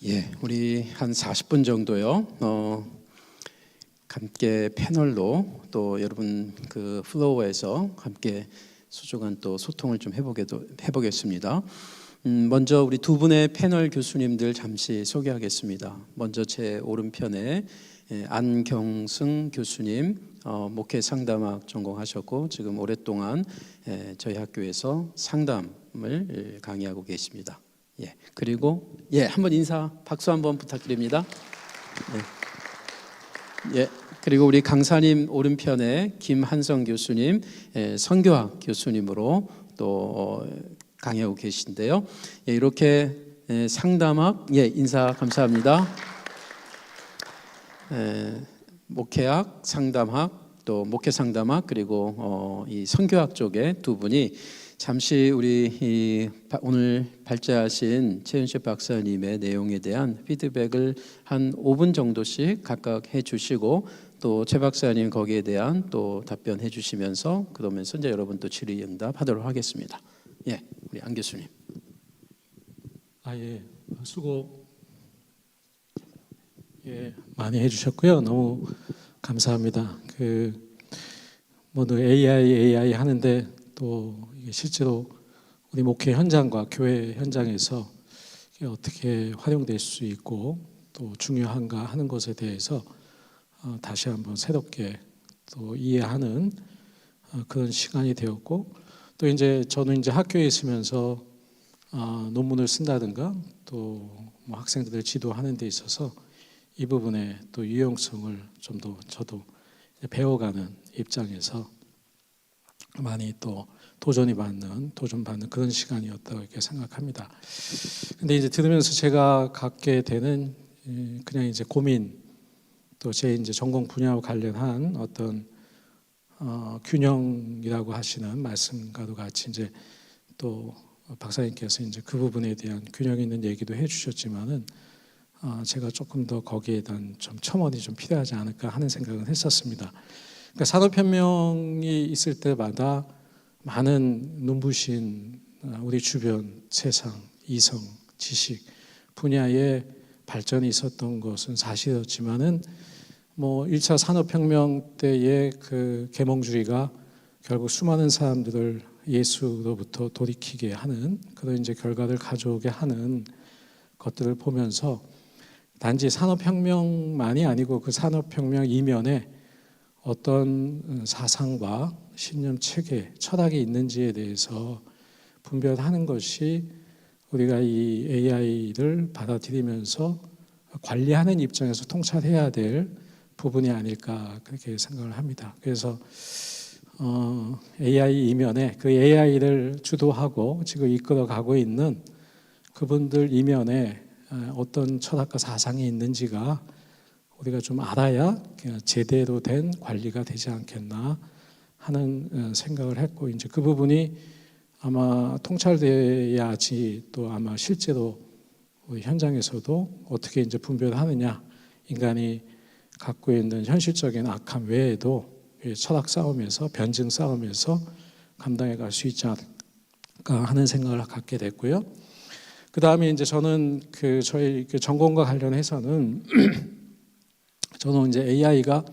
예, 우리 한 40분 정도요. 함께 패널로 또 여러분 그 플로어에서 함께 소중한 또 소통을 좀 해보겠습니다. 먼저 우리 두 분의 패널 교수님들 잠시 소개하겠습니다. 먼저 제 오른편에 안경승 교수님, 목회 상담학 전공하셨고 지금 오랫동안 저희 학교에서 상담을 강의하고 계십니다. 예, 그리고 한번 박수 한번 부탁드립니다. 그리고 우리 강사님 오른편에 김한성 교수님, 선교학 교수님으로 또 강의하고 계신데요. 이렇게 상담학, 인사 감사합니다. 목회학, 상담학, 또 목회 상담학 그리고 이 선교학 쪽에 두 분이 잠시 우리 오늘 발제하신 최윤식 박사님의 내용에 대한 피드백을 한 5분 정도씩 각각 해주시고 또 최 박사님 거기에 대한 또 답변해 주시면서 그러면서 이제 여러분 또 질의응답하도록 하겠습니다. 우리 안 교수님. 수고 많이 해주셨고요. 너무 감사합니다. 모두 AI 하는데 또 이게 실제로 우리 목회 현장과 교회 현장에서 이게 어떻게 활용될 수 있고 또 중요한가 하는 것에 대해서 다시 한번 새롭게 또 이해하는 그런 시간이 되었고, 또 이제 저는 이제 학교에 있으면서 논문을 쓴다든가 또 뭐 학생들을 지도하는 데 있어서 이 부분의 또 유용성을 좀 더 저도 배워가는 입장에서 많이 또 도전받는 그런 시간이었다고 이렇게 생각합니다. 근데 이제 들으면서 제가 갖게 되는 그냥 이제 고민, 또 제 이제 전공 분야와 관련한 어떤 균형이라고 하시는 말씀과도 같이 이제 또 박사님께서 이제 그 부분에 대한 균형 있는 얘기도 해주셨지만은 제가 조금 더 거기에 대한 좀 첨언이 좀 필요하지 않을까 하는 생각은 했었습니다. 그러니까 산업혁명이 있을 때마다 많은 눈부신 우리 주변 세상, 이성, 지식 분야에 발전이 있었던 것은 사실이었지만은 뭐 1차 산업혁명 때의 그 계몽주의가 결국 수많은 사람들을 예수로부터 돌이키게 하는 그런 이제 결과를 가져오게 하는 것들을 보면서 단지 산업혁명만이 아니고 그 산업혁명 이면에 어떤 사상과 신념 체계, 철학이 있는지에 대해서 분별하는 것이 우리가 이 AI를 받아들이면서 관리하는 입장에서 통찰해야 될 부분이 아닐까 그렇게 생각을 합니다. 그래서 AI 이면에 그 AI를 주도하고 지금 이끌어가고 있는 그분들 이면에 어떤 철학과 사상이 있는지가 우리가 좀 알아야 제대로 된 관리가 되지 않겠나 하는 생각을 했고, 이제 그 부분이 아마 통찰돼야지 또 아마 실제로 우리 현장에서도 어떻게 이제 분별하느냐, 인간이 갖고 있는 현실적인 악함 외에도 철학 싸움에서 변증 싸움에서 감당해 갈 수 있지 않을까 하는 생각을 갖게 됐고요. 그 다음에 이제 저는 저희 전공과 관련해서는 저는 이제 AI가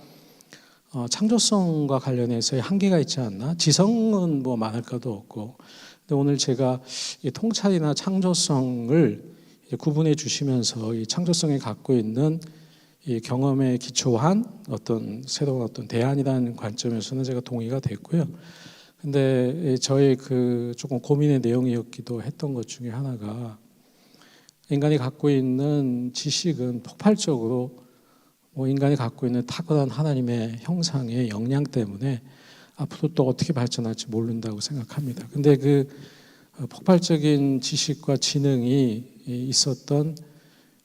창조성과 관련해서의 한계가 있지 않나? 지성은 뭐 말할 것도 없고, 근데 오늘 제가 이 통찰이나 창조성을 구분해 주시면서 이 창조성이 갖고 있는 이 경험에 기초한 어떤 새로운 어떤 대안이라는 관점에서는 제가 동의가 됐고요. 근데 저의 조금 고민의 내용이었기도 했던 것 중에 하나가, 인간이 갖고 있는 지식은 폭발적으로 인간이 갖고 있는 탁월한 하나님의 형상의 역량 때문에 앞으로 또 어떻게 발전할지 모른다고 생각합니다. 근데 그 폭발적인 지식과 지능이 있었던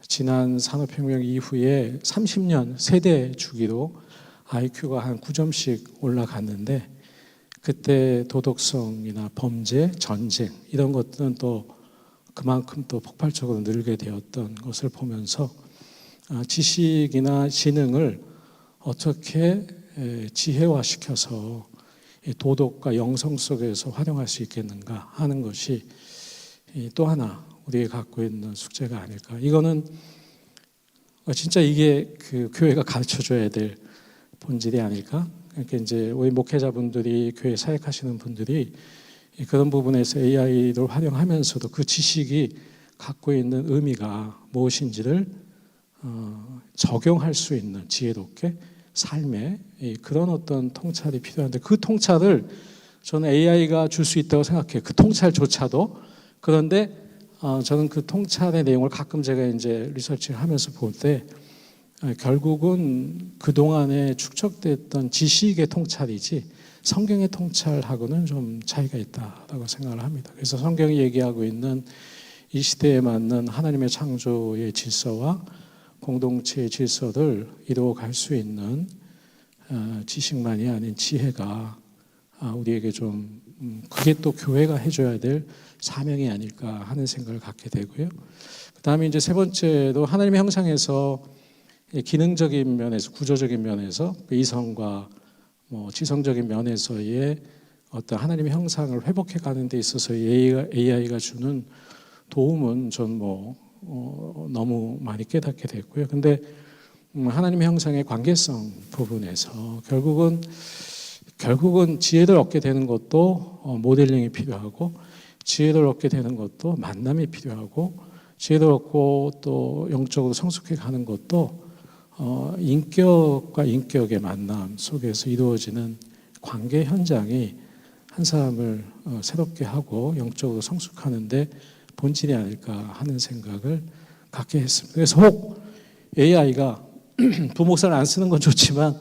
지난 산업혁명 이후에 30년 세대 주기로 IQ가 한 9점씩 올라갔는데, 그때 도덕성이나 범죄, 전쟁 이런 것들은 또 그만큼 또 폭발적으로 늘게 되었던 것을 보면서 지식이나 지능을 어떻게 지혜화시켜서 도덕과 영성 속에서 활용할 수 있겠는가 하는 것이 또 하나 우리가 갖고 있는 숙제가 아닐까. 이거는 진짜 이게 그 교회가 가르쳐줘야 될 본질이 아닐까. 그러니까 이제 우리 목회자분들이 교회 사역하시는 분들이 그런 부분에서 AI를 활용하면서도 그 지식이 갖고 있는 의미가 무엇인지를 적용할 수 있는 지혜롭게 삶에 그런 어떤 통찰이 필요한데 그 통찰을 저는 AI가 줄 수 있다고 생각해요. 그 통찰조차도. 그런데 저는 그 통찰의 내용을 가끔 제가 이제 리서치를 하면서 볼 때 결국은 그동안에 축적됐던 지식의 통찰이지 성경의 통찰하고는 좀 차이가 있다라고 생각을 합니다. 그래서 성경이 얘기하고 있는 이 시대에 맞는 하나님의 창조의 질서와 공동체의 질서를 이루어갈 수 있는 지식만이 아닌 지혜가 우리에게 좀 그게 또 교회가 해줘야 될 사명이 아닐까 하는 생각을 갖게 되고요. 그다음에 이제 세 번째로 하나님의 형상에서 기능적인 면에서 구조적인 면에서 이성과 지성적인 면에서의 어떤 하나님의 형상을 회복해 가는 데 있어서 AI가 주는 도움은 전 너무 많이 깨닫게 됐고요. 근데 하나님의 형상의 관계성 부분에서 결국은 지혜를 얻게 되는 것도 모델링이 필요하고 지혜를 얻게 되는 것도 만남이 필요하고 지혜를 얻고 또 영적으로 성숙해 가는 것도 인격과 인격의 만남 속에서 이루어지는 관계 현장이 한 사람을 새롭게 하고 영적으로 성숙하는데 본질이 아닐까 하는 생각을 갖게 했습니다. 그래서 혹 AI가 부목사를 안 쓰는 건 좋지만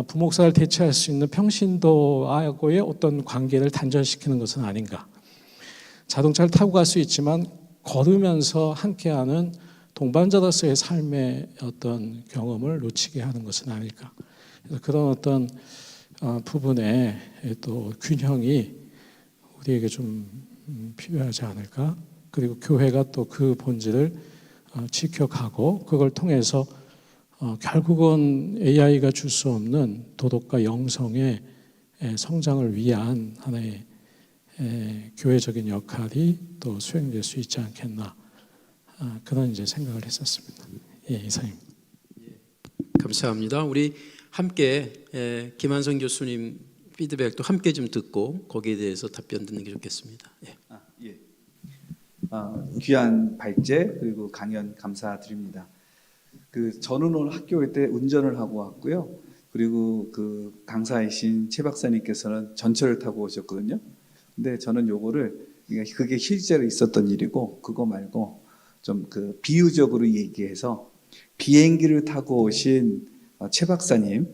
부목사를 대체할 수 있는 평신도하고의 어떤 관계를 단절시키는 것은 아닌가. 자동차를 타고 갈 수 있지만 걸으면서 함께하는 동반자로서의 삶의 어떤 경험을 놓치게 하는 것은 아닐까. 그래서 그런 어떤 부분에 또 균형이 우리에게 좀 필요하지 않을까. 그리고 교회가 또 그 본질을 지켜가고 그걸 통해서 결국은 AI가 줄 수 없는 도덕과 영성의 성장을 위한 하나의 교회적인 역할이 또 수행될 수 있지 않겠나 그런 이제 생각을 했었습니다. 예, 이상입니다. 감사합니다. 우리 함께 김한성 교수님 피드백도 함께 좀 듣고 거기에 대해서 답변 듣는 게 좋겠습니다. 예. 예. 귀한 발제 그리고 강연 감사드립니다. 저는 오늘 학교 올 때 운전을 하고 왔고요. 그리고 그 강사이신 최 박사님께서는 전철을 타고 오셨거든요. 근데 저는 요거를 그게 실제로 있었던 일이고 그거 말고 좀 비유적으로 얘기해서 비행기를 타고 오신 최 박사님의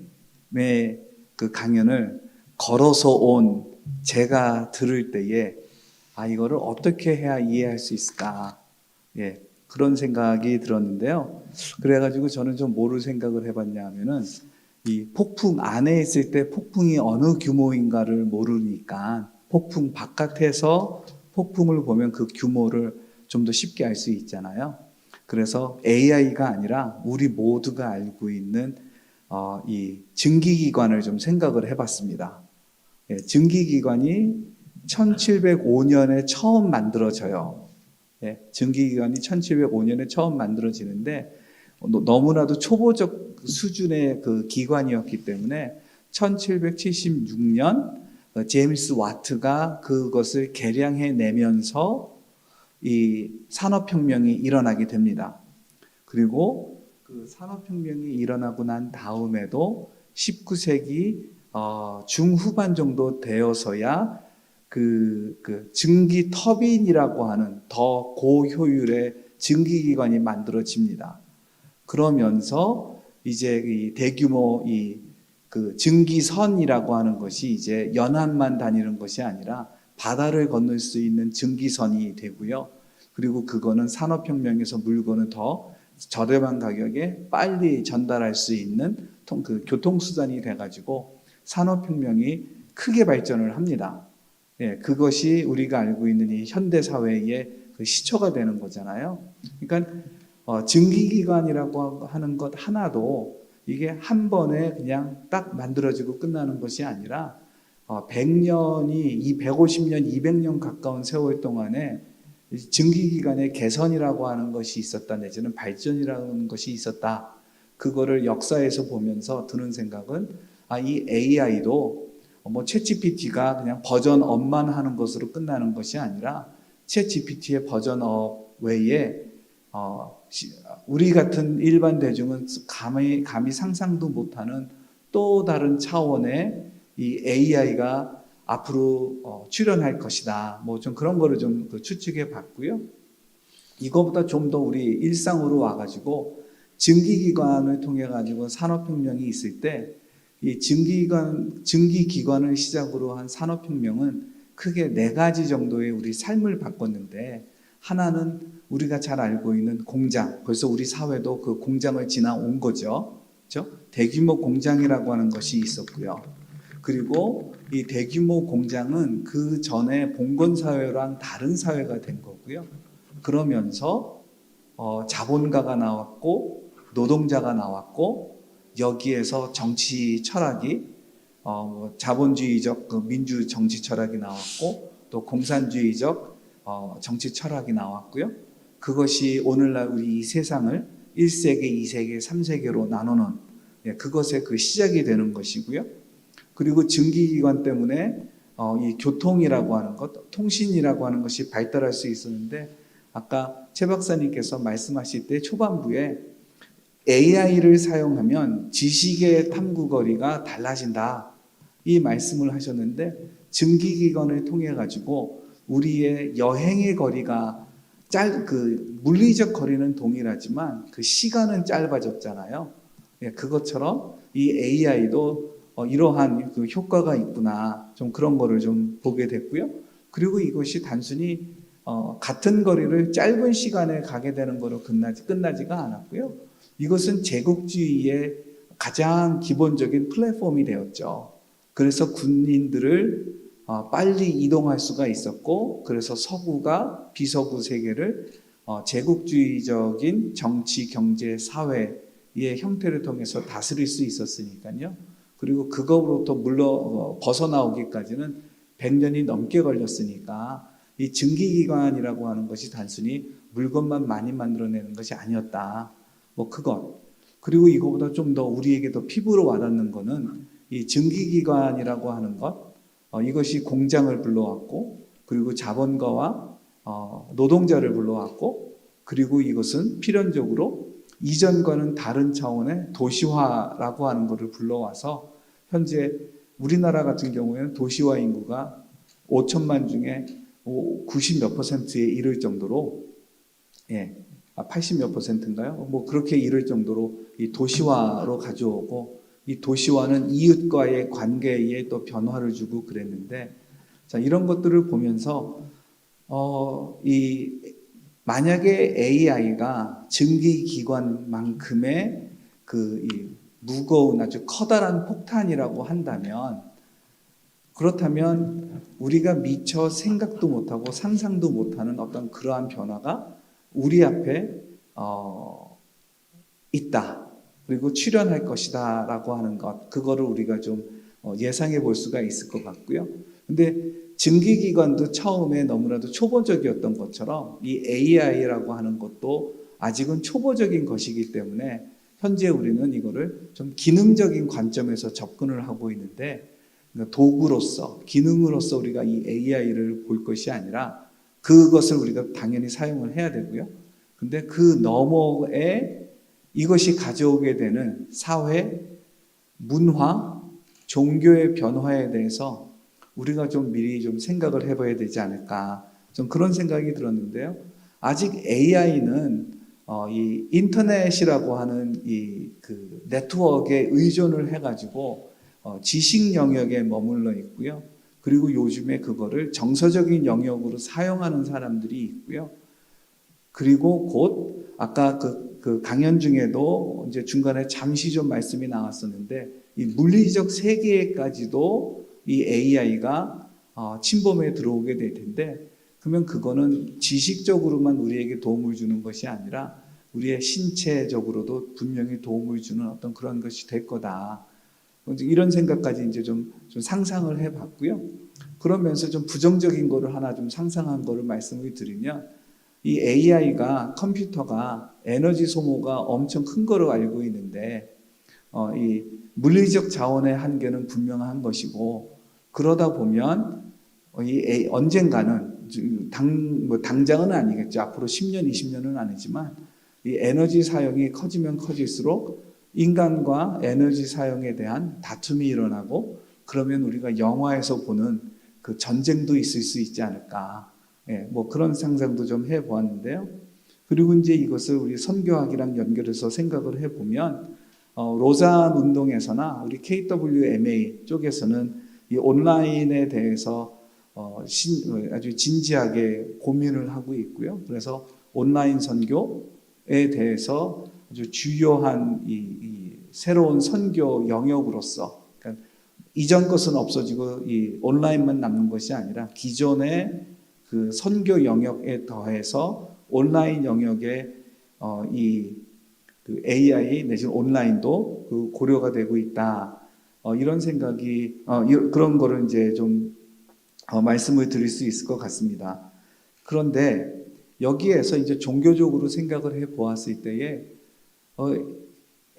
그 강연을 걸어서 온 제가 들을 때에 이거를 어떻게 해야 이해할 수 있을까? 예, 그런 생각이 들었는데요. 그래가지고 저는 좀 뭐를 생각을 해봤냐 하면은 이 폭풍 안에 있을 때 폭풍이 어느 규모인가를 모르니까 폭풍 바깥에서 폭풍을 보면 그 규모를 좀 더 쉽게 알 수 있잖아요. 그래서 AI가 아니라 우리 모두가 알고 있는 이 증기기관을 좀 생각을 해봤습니다. 예, 증기기관이 1705년에 처음 만들어져요. 예, 증기기관이 1705년에 처음 만들어지는데 너무나도 초보적 수준의 그 기관이었기 때문에 1776년 제임스 와트가 그것을 개량해 내면서 이 산업혁명이 일어나게 됩니다. 그리고 그 산업혁명이 일어나고 난 다음에도 19세기 중후반 정도 되어서야 그 증기 터빈이라고 하는 더 고효율의 증기기관이 만들어집니다. 그러면서 이제 이 대규모 그 증기선이라고 하는 것이 이제 연안만 다니는 것이 아니라 바다를 건널 수 있는 증기선이 되고요. 그리고 그거는 산업혁명에서 물건을 더 저렴한 가격에 빨리 전달할 수 있는 그 교통수단이 돼가지고 산업혁명이 크게 발전을 합니다. 예, 그것이 우리가 알고 있는 이 현대사회의 그 시초가 되는 거잖아요. 그러니까 증기기관이라고 하는 것 하나도 이게 한 번에 그냥 딱 만들어지고 끝나는 것이 아니라 100년이 이 150년, 200년 가까운 세월 동안에 증기기관의 개선이라고 하는 것이 있었다, 내지는 발전이라는 것이 있었다. 그거를 역사에서 보면서 드는 생각은 이 AI도 뭐 챗GPT가 그냥 버전 업만 하는 것으로 끝나는 것이 아니라 챗GPT의 버전 업 외에 우리 같은 일반 대중은 감히 상상도 못하는 또 다른 차원의 이 AI가 앞으로 출현할 것이다. 뭐 좀 그런 거를 좀 추측해 봤고요. 이거보다 좀 더 우리 일상으로 와가지고 증기기관을 통해 가지고 산업혁명이 있을 때 이 증기기관을 시작으로 한 산업혁명은 크게 4가지 정도의 우리 삶을 바꿨는데, 하나는 우리가 잘 알고 있는 공장, 벌써 우리 사회도 그 공장을 지나온 거죠. 그렇죠? 대규모 공장이라고 하는 것이 있었고요. 그리고 이 대규모 공장은 그 전에 봉건사회랑 다른 사회가 된 거고요. 그러면서 자본가가 나왔고 노동자가 나왔고, 여기에서 정치 철학이 자본주의적 그 민주 정치 철학이 나왔고, 또 공산주의적 정치 철학이 나왔고요. 그것이 오늘날 우리 이 세상을 1세계, 2세계, 3세계로 나누는 그것의 그 시작이 되는 것이고요. 그리고 증기기관 때문에 이 교통이라고 하는 것, 통신이라고 하는 것이 발달할 수 있었는데, 아까 최 박사님께서 말씀하실 때 초반부에 AI를 사용하면 지식의 탐구거리가 달라진다, 이 말씀을 하셨는데, 증기기관을 통해 가지고 우리의 여행의 거리가 그 물리적 거리는 동일하지만 그 시간은 짧아졌잖아요. 그것처럼 이 AI도 이러한 그 효과가 있구나, 좀 그런 거를 좀 보게 됐고요. 그리고 이것이 단순히 같은 거리를 짧은 시간에 가게 되는 거로 끝나지가 않았고요. 이것은 제국주의의 가장 기본적인 플랫폼이 되었죠. 그래서 군인들을 빨리 이동할 수가 있었고, 그래서 서구가 비서구 세계를 제국주의적인 정치, 경제, 사회의 형태를 통해서 다스릴 수 있었으니까요. 그리고 그거로부터 벗어나오기까지는 100년이 넘게 걸렸으니까 이 증기기관이라고 하는 것이 단순히 물건만 많이 만들어내는 것이 아니었다. 뭐 그것. 그리고 이거보다 좀 더 우리에게 더 피부로 와닿는 거는 이 증기기관이라고 하는 것, 이것이 공장을 불러왔고, 그리고 자본가와 노동자를 불러왔고, 그리고 이것은 필연적으로 이전과는 다른 차원의 도시화라고 하는 것을 불러와서, 현재 우리나라 같은 경우에는 도시화 인구가 5천만 중에 90몇 %에 이를 정도로, 80몇 %인가요? 뭐 그렇게 이를 정도로 이 도시화로 가져오고, 이 도시화는 이웃과의 관계에 또 변화를 주고 그랬는데, 자, 이런 것들을 보면서 만약에 AI가 증기기관만큼의 이 무거운 아주 커다란 폭탄이라고 한다면, 그렇다면 우리가 미처 생각도 못하고 상상도 못하는 어떤 그러한 변화가 우리 앞에 있다, 그리고 출현할 것이다 라고 하는 것, 그거를 우리가 좀 예상해 볼 수가 있을 것 같고요. 근데 증기기관도 처음에 너무나도 초보적이었던 것처럼 이 AI라고 하는 것도 아직은 초보적인 것이기 때문에 현재 우리는 이거를 좀 기능적인 관점에서 접근을 하고 있는데, 도구로서, 기능으로서 우리가 이 AI를 볼 것이 아니라 그것을 우리가 당연히 사용을 해야 되고요. 근데 그 너머에 이것이 가져오게 되는 사회, 문화, 종교의 변화에 대해서 우리가 좀 미리 좀 생각을 해봐야 되지 않을까, 좀 그런 생각이 들었는데요. 아직 AI는 이 인터넷이라고 하는 그 네트워크에 의존을 해가지고 지식 영역에 머물러 있고요. 그리고 요즘에 그거를 정서적인 영역으로 사용하는 사람들이 있고요. 그리고 곧 아까 그 강연 중에도 이제 중간에 잠시 좀 말씀이 나왔었는데, 이 물리적 세계까지도 이 AI가 침범해 들어오게 될 텐데, 그러면 그거는 지식적으로만 우리에게 도움을 주는 것이 아니라 우리의 신체적으로도 분명히 도움을 주는 어떤 그런 것이 될 거다. 이런 생각까지 이제 좀 상상을 해봤고요. 그러면서 좀 부정적인 거를 하나 좀 상상한 거를 말씀을 드리면, 이 AI가 컴퓨터가 에너지 소모가 엄청 큰 거로 알고 있는데 이 물리적 자원의 한계는 분명한 것이고 그러다 보면 언젠가는 당장은 아니겠죠. 앞으로 10년, 20년은 아니지만 이 에너지 사용이 커지면 커질수록 인간과 에너지 사용에 대한 다툼이 일어나고 그러면 우리가 영화에서 보는 그 전쟁도 있을 수 있지 않을까. 뭐 그런 상상도 좀 해보았는데요. 그리고 이제 이것을 우리 선교학이랑 연결해서 생각을 해보면 로잔 운동에서나 우리 KWMA 쪽에서는 이 온라인에 대해서 아주 진지하게 고민을 하고 있고요. 그래서 온라인 선교에 대해서 아주 주요한 이 새로운 선교 영역으로서 그러니까 이전 것은 없어지고 이 온라인만 남는 것이 아니라 기존의 그 선교 영역에 더해서 온라인 영역에 그 AI 내지는 온라인도 그 고려가 되고 있다. 이런 생각이 그런 거를 이제 좀 말씀을 드릴 수 있을 것 같습니다. 그런데 여기에서 이제 종교적으로 생각을 해 보았을 때에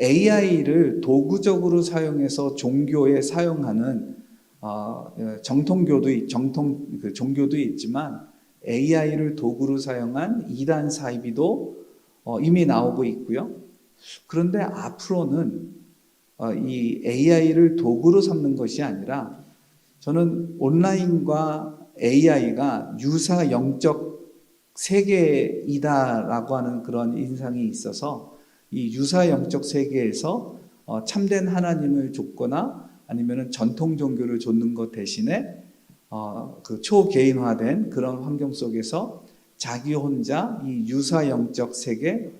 AI를 도구적으로 사용해서 종교에 사용하는 종교도 있지만 AI를 도구로 사용한 이단 사이비도 이미 나오고 있고요. 그런데 앞으로는 이 AI를 도구로 삼는 것이 아니라 저는 온라인과 AI가 유사 영적 세계이다라고 하는 그런 인상이 있어서 이 유사 영적 세계에서 참된 하나님을 좇거나 아니면은 전통 종교를 좇는 것 대신에 그 초개인화된 그런 환경 속에서 자기 혼자 이 유사 영적 세계를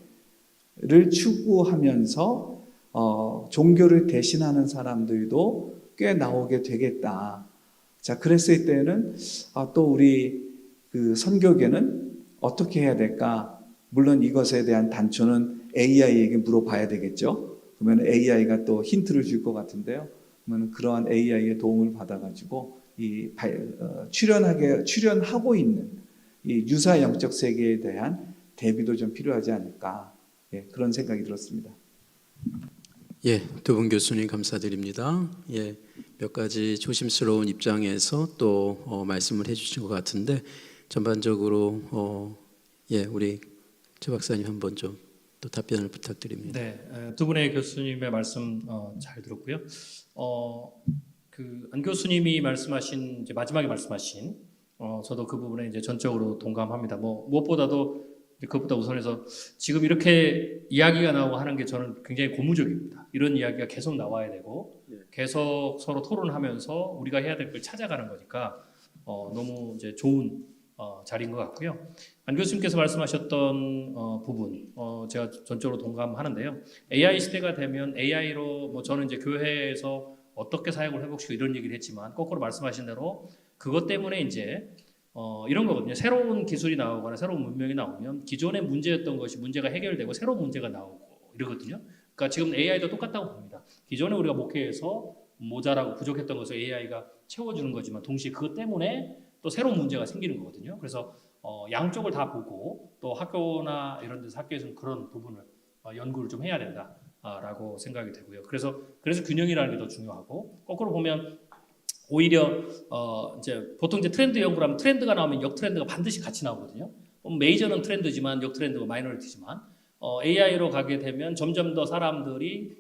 추구하면서 종교를 대신하는 사람들도 꽤 나오게 되겠다. 자, 그랬을 때는 또 우리 그 선교계는 어떻게 해야 될까? 물론 이것에 대한 단초는 AI에게 물어봐야 되겠죠. 그러면 AI가 또 힌트를 줄 것 같은데요. 그러면 그러한 AI의 도움을 받아가지고 출현하고 있는 이 유사 영적 세계에 대한 대비도 좀 필요하지 않을까. 그런 생각이 들었습니다. 예, 두 분 교수님 감사드립니다. 예, 몇 가지 조심스러운 입장에서 또 말씀을 해주신 것 같은데 전반적으로 예, 우리 최 박사님 한번 좀 또 답변을 부탁드립니다. 네, 두 분의 교수님의 말씀 잘 들었고요. 그 안 교수님이 말씀하신 이제 마지막에 말씀하신 저도 그 부분에 이제 전적으로 동감합니다. 뭐 무엇보다도 그것보다 우선해서 지금 이렇게 이야기가 나오고 하는 게 저는 굉장히 고무적입니다. 이런 이야기가 계속 나와야 되고 계속 서로 토론하면서 우리가 해야 될 걸 찾아가는 거니까 너무 이제 좋은 자리인 것 같고요. 안 교수님께서 말씀하셨던 부분 제가 전적으로 동감하는데요. AI 시대가 되면 AI로 뭐 저는 이제 교회에서 어떻게 사역을 해보시고 이런 얘기를 했지만 거꾸로 말씀하신 대로 그것 때문에 이제 이런 거거든요. 새로운 기술이 나오거나 새로운 문명이 나오면 기존의 문제였던 것이 문제가 해결되고 새로운 문제가 나오고 이러거든요. 그러니까 지금 AI도 똑같다고 봅니다. 기존에 우리가 목회에서 모자라고 부족했던 것을 AI가 채워주는 거지만 동시에 그것 때문에 또 새로운 문제가 생기는 거거든요. 그래서 양쪽을 다 보고 또 학교나 이런 데서 학교에서는 그런 부분을 연구를 좀 해야 된다라고 생각이 되고요. 그래서 균형이라는 게 더 중요하고 거꾸로 보면 오히려 이제 보통 이제 트렌드 연구를 하면 트렌드가 나오면 역 트렌드가 반드시 같이 나오거든요. 메이저는 트렌드지만 역 트렌드가 마이너리티지만 AI로 가게 되면 점점 더 사람들이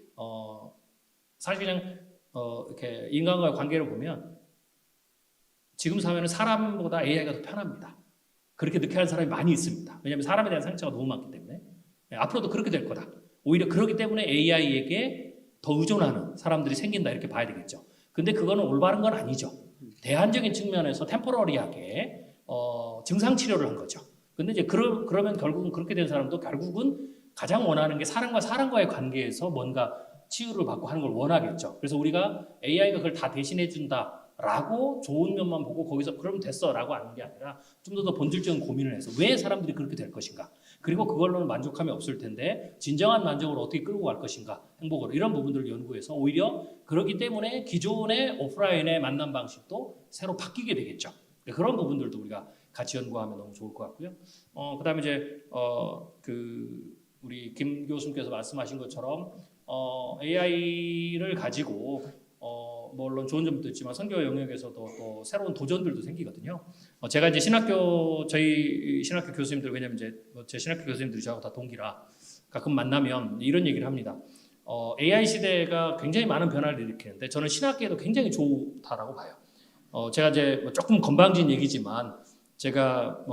사실 그냥 이렇게 인간과의 관계를 보면 지금 사회는 사람보다 AI가 더 편합니다. 그렇게 느끼는 사람이 많이 있습니다. 왜냐하면 사람에 대한 상처가 너무 많기 때문에 앞으로도 그렇게 될 거다. 오히려 그렇기 때문에 AI에게 더 의존하는 사람들이 생긴다 이렇게 봐야 되겠죠. 근데 그거는 올바른 건 아니죠. 대안적인 측면에서 템포러리하게 증상 치료를 한 거죠. 근데 이제 그러면 결국은 그렇게 된 사람도 결국은 가장 원하는 게 사람과의 관계에서 뭔가 치유를 받고 하는 걸 원하겠죠. 그래서 우리가 AI가 그걸 다 대신해 준다라고 좋은 면만 보고 거기서 그러면 됐어라고 하는 게 아니라 좀 더 본질적인 고민을 해서 왜 사람들이 그렇게 될 것인가. 그리고 그걸로는 만족함이 없을 텐데 진정한 만족을 어떻게 끌고 갈 것인가. 행복으로 이런 부분들을 연구해서 오히려 그렇기 때문에 기존의 오프라인의 만남 방식도 새로 바뀌게 되겠죠. 그런 부분들도 우리가 같이 연구하면 너무 좋을 것 같고요. 그다음에 이제 우리 김 교수님께서 말씀하신 것처럼 AI를 가지고 물론 좋은 점도 있지만 선교 영역에서도 또 새로운 도전들도 생기거든요. 제가 이제 저희 신학교 교수님들, 왜냐면 이제 제 신학교 교수님들이 저하고 다 동기라 가끔 만나면 이런 얘기를 합니다. AI 시대가 굉장히 많은 변화를 일으키는데 저는 신학계에도 굉장히 좋다라고 봐요. 제가 이제 조금 건방진 얘기지만 제가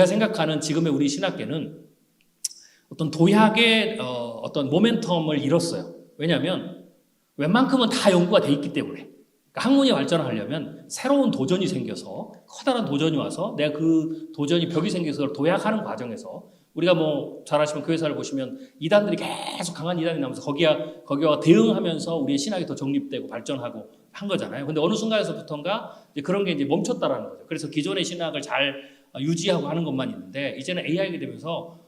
생각하는 지금의 우리 신학계는 어떤 도약의 어떤 모멘텀을 잃었어요. 왜냐하면 웬만큼은 다 연구가 돼 있기 때문에. 그러니까 학문이 발전하려면 새로운 도전이 생겨서 커다란 도전이 와서 내가 그 도전이 벽이 생겨서 그걸 도약하는 과정에서 우리가 잘 아시면 교회사를 보시면 이단들이 계속 강한 이단이 나면서 거기와 대응하면서 우리의 신학이 더 정립되고 발전하고 한 거잖아요. 근데 어느 순간에서부터인가 이제 그런 게 이제 멈췄다라는 거죠. 그래서 기존의 신학을 잘 유지하고 하는 것만 있는데 이제는 AI가 되면서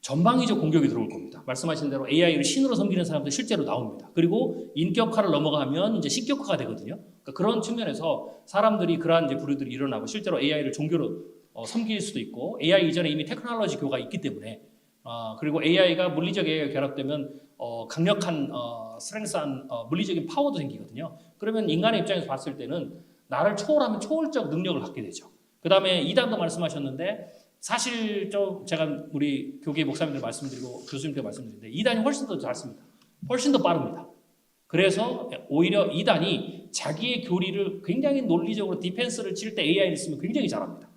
전방위적 공격이 들어올 겁니다. 말씀하신 대로 AI를 신으로 섬기는 사람들 실제로 나옵니다. 그리고 인격화를 넘어가면 이제 신격화가 되거든요. 그러니까 그런 측면에서 사람들이 그러한 이제 부류들이 일어나고 실제로 AI를 종교로 섬길 수도 있고 AI 이전에 이미 테크놀로지 교가 있기 때문에 그리고 AI가 물리적 AI가 결합되면 강력한 스트렝스한 물리적인 파워도 생기거든요. 그러면 인간의 입장에서 봤을 때는 나를 초월하면 초월적 능력을 갖게 되죠. 그 다음에 이단도 말씀하셨는데 사실 제가 우리 교계 목사님들 말씀드리고 교수님들 말씀드리는데 이단이 훨씬 더 잘 씁니다. 훨씬 더 빠릅니다. 그래서 오히려 이단이 자기의 교리를 굉장히 논리적으로 디펜스를 칠 때 AI를 쓰면 굉장히 잘합니다.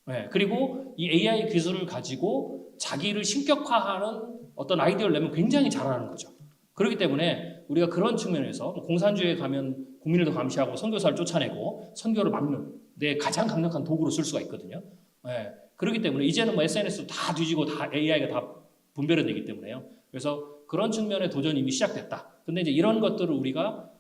네, 그리고 이 AI 기술을 가지고 자기를 신격화하는 어떤 아이디어를 내면 굉장히 잘하는 거죠. 그렇기 때문에 우리가 그런 측면에서 공산주의에 가면 국민을 더 감시하고 선교사를 쫓아내고 선교를 막는 데 가장 강력한 도구로 쓸 수가 있거든요. 네, 그렇기 때문에 이제는 SNS도 다 뒤지고 다 AI가 다 분별해내기 때문에요. 그래서 그런 측면의 도전이 이미 시작됐다. 근데 이제 이런 것들을 우리가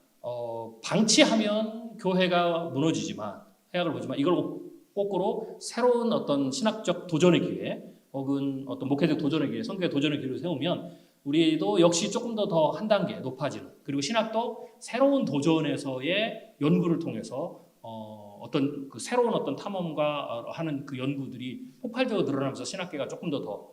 방치하면 교회가 무너지지만 해악을 보지만 이걸 거꾸로 새로운 어떤 신학적 도전의 기회 혹은 어떤 목회적 도전의 기회, 선교의 도전의 기회를 세우면 우리도 역시 조금 더 한 단계 높아지는 그리고 신학도 새로운 도전에서의 연구를 통해서 어떤 그 새로운 어떤 탐험과 하는 그 연구들이 폭발적으로 늘어나면서 신학계가 조금 더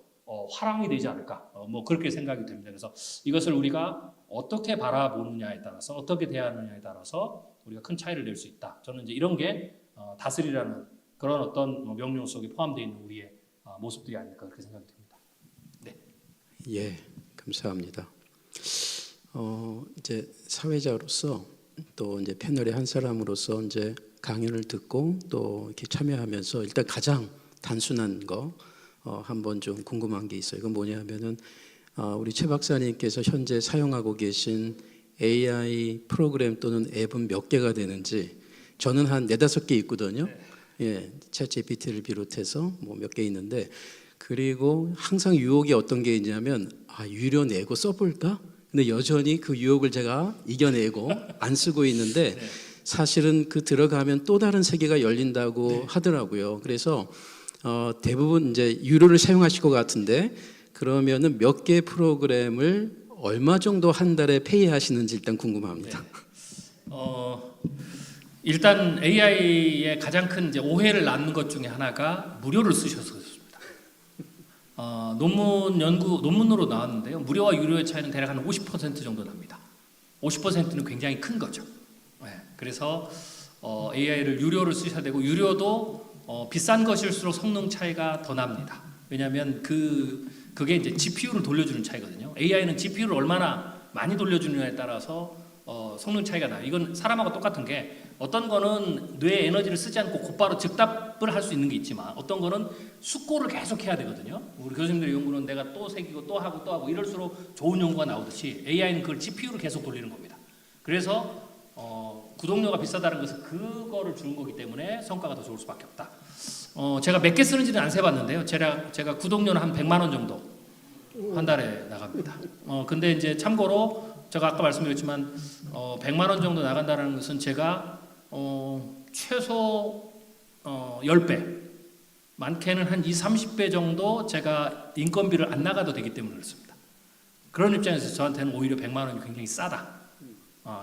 화랑이 되지 않을까 그렇게 생각이 됩니다. 그래서 이것을 우리가 어떻게 바라보느냐에 따라서 어떻게 대하느냐에 따라서 우리가 큰 차이를 낼 수 있다. 저는 이제 이런 게 다스리라는 그런 어떤 명령 속에 포함되어 있는 우리의 모습들이 아닐까 그렇게 생각이 됩니다. 네. 예, 감사합니다. 이제 사회자로서 또 이제 패널의 한 사람으로서 이제 강연을 듣고 또 이렇게 참여하면서 일단 가장 단순한 거 한번 좀 궁금한 게 있어요. 이건 뭐냐면은 우리 최 박사님께서 현재 사용하고 계신 AI 프로그램 또는 앱은 몇 개가 되는지 저는 한 4-5개 있거든요. 예, 챗 GPT를 비롯해서 몇 개 있는데 그리고 항상 유혹이 어떤 게 있냐면 유료 내고 써볼까? 근데 여전히 그 유혹을 제가 이겨내고 안 쓰고 있는데 사실은 그 들어가면 또 다른 세계가 열린다고 하더라고요. 그래서 대부분 이제 유료를 사용하실 것 같은데 그러면은 몇 개 프로그램을 얼마 정도 한 달에 페이하시는지 일단 궁금합니다. 일단 AI의 가장 큰 이제 오해를 낳는 것 중에 하나가 무료를 쓰셔서 그렇습니다. 논문으로 나왔는데요. 무료와 유료의 차이는 대략 한 50% 정도 납니다. 50%는 굉장히 큰 거죠. 네, 그래서 AI를 유료를 쓰셔야 되고 유료도 비싼 것일수록 성능 차이가 더 납니다. 왜냐하면 그게 이제 GPU를 돌려주는 차이거든요. AI는 GPU를 얼마나 많이 돌려주느냐에 따라서 성능 차이가 나요. 이건 사람하고 똑같은 게 어떤 거는 뇌의 에너지를 쓰지 않고 곧바로 즉답을 할 수 있는 게 있지만 어떤 거는 숙고를 계속 해야 되거든요. 우리 교수님들의 연구는 내가 또 새기고 또 하고 이럴수록 좋은 연구가 나오듯이 AI는 그걸 GPU를 계속 돌리는 겁니다. 그래서 구독료가 비싸다는 것은 그거를 주는 거기 때문에 성과가 더 좋을 수밖에 없다. 제가 몇 개 쓰는지는 안 세봤는데요. 제가 구독료는 한 100만 원 정도 한 달에 나갑니다. 근데 이제 참고로 제가 아까 말씀드렸지만 100만 원 정도 나간다는 것은 제가 최소 10배, 많게는 한 20-30배 정도 제가 인건비를 안 나가도 되기 때문에 그렇습니다. 그런 입장에서 저한테는 오히려 100만 원이 굉장히 싸다.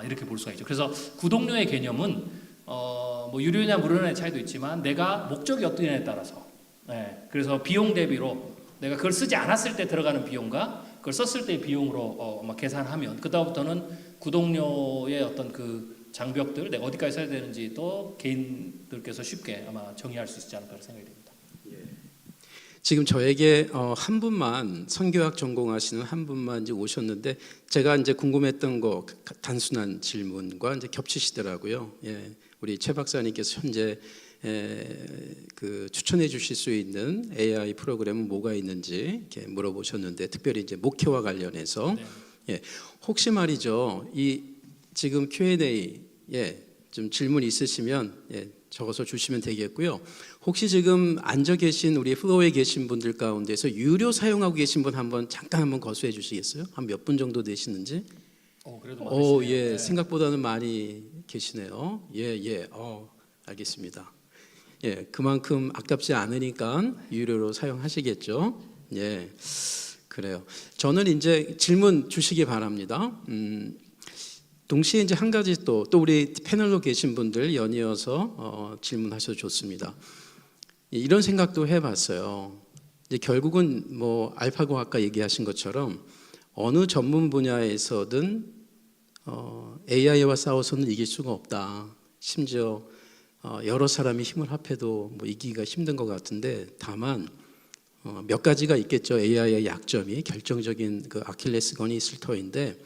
이렇게 볼 수가 있죠. 그래서 구독료의 개념은 뭐 유료냐 무료냐의 차이도 있지만 내가 목적이 어떠냐에 따라서 그래서 비용 대비로 내가 그걸 쓰지 않았을 때 들어가는 비용과 그걸 썼을 때의 비용으로 아마 계산하면 그다음부터는 구독료의 어떤 그 장벽들 내가 어디까지 써야 되는지도 개인들께서 쉽게 아마 정의할 수 있지 않을까 생각이 됩니다. 지금 저에게 한 분만 선교학 전공하시는 한 분만 이제 오셨는데 제가 이제 궁금했던 거 단순한 질문과 이제 겹치시더라고요. 예, 우리 최 박사님께서 현재 그 추천해 주실 수 있는 AI 프로그램은 뭐가 있는지 이렇게 물어보셨는데 특별히 이제 목회와 관련해서 예, 혹시 말이죠 이 지금 Q&A 좀 질문 있으시면 적어서 주시면 되겠고요. 혹시 지금 앉아 계신 우리 플로우에 계신 분들 가운데서 유료 사용하고 계신 분 잠깐 한번 거수해 주시겠어요? 한 몇 분 정도 되시는지? 그래도 많으시네요. 예, 생각보다는 많이 계시네요. 알겠습니다. 예, 그만큼 아깝지 않으니까 유료로 사용하시겠죠. 예, 그래요. 저는 이제 질문 주시기 바랍니다. 동시에 이제 한 가지 또 우리 패널로 계신 분들 연이어서 질문하셔도 좋습니다. 이런 생각도 해봤어요. 이제 결국은 뭐 알파고 아까 얘기하신 것처럼 어느 전문 분야에서든 AI와 싸워서는 이길 수가 없다. 심지어 여러 사람이 힘을 합해도 뭐 이기기가 힘든 것 같은데 다만 몇 가지가 있겠죠. AI의 약점이 결정적인 그 아킬레스건이 있을 터인데